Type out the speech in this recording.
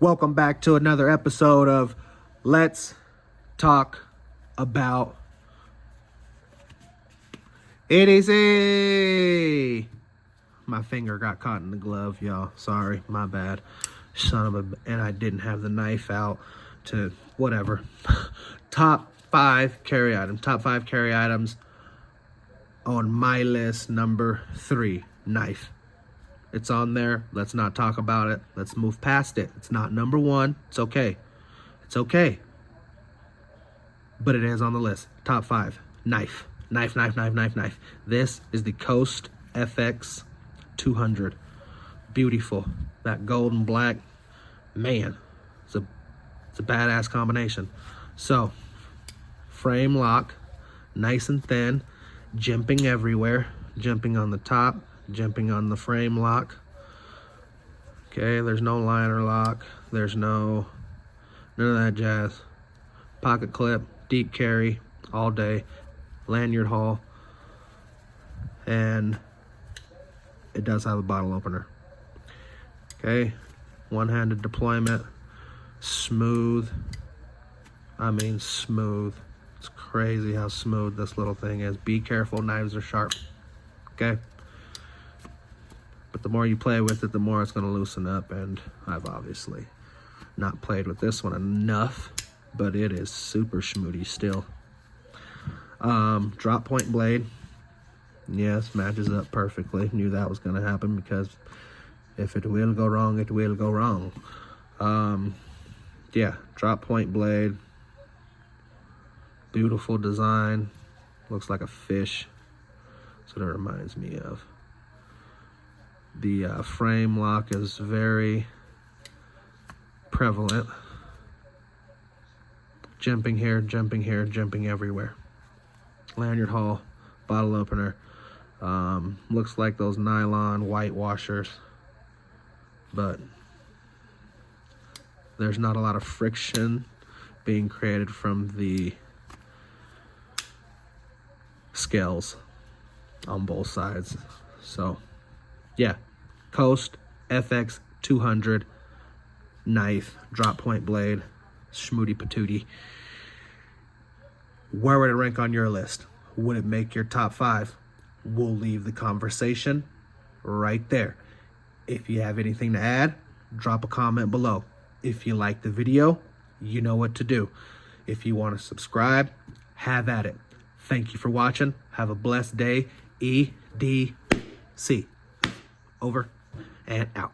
Welcome back to another episode of Let's Talk About EDC. My finger got caught in the glove, y'all. Sorry, my bad. And I didn't have the knife out to whatever. Top 5 carry items. Top 5 carry items on my list. Number 3, knife. It's on there. Let's not talk about it. Let's move past it. It's not number 1. It's okay. It's okay. But it is on the list. Top 5. Knife. Knife. This is the Coast FX200. Beautiful. That gold and black. Man. It's a badass combination. So, frame lock. Nice and thin. Jimping everywhere. Jimping on the top. Jimping on the frame lock. Okay, there's no liner lock. There's none of that jazz. Pocket clip, deep carry, all day. Lanyard haul. And it does have a bottle opener. Okay, one-handed deployment. Smooth. I mean smooth. It's crazy how smooth this little thing is. Be careful, knives are sharp. Okay? But the more you play with it, the more it's going to loosen up. And I've obviously not played with this one enough, but it is super schmoody still. Drop point blade. Yes, matches up perfectly. Knew that was going to happen because if it will go wrong, it will go wrong. Yeah, drop point blade. Beautiful design. Looks like a fish. That's what it reminds me of. The frame lock is very prevalent. Jimping here, jimping everywhere. Lanyard haul, bottle opener. Looks like those nylon white washers, but there's not a lot of friction being created from the scales on both sides. So yeah, Coast FX200 knife, drop point blade, schmoody patootie. Where would it rank on your list? Would it make your top 5? We'll leave the conversation right there. If you have anything to add, drop a comment below. If you like the video, you know what to do. If you want to subscribe, have at it. Thank you for watching. Have a blessed day. EDC. Over and out.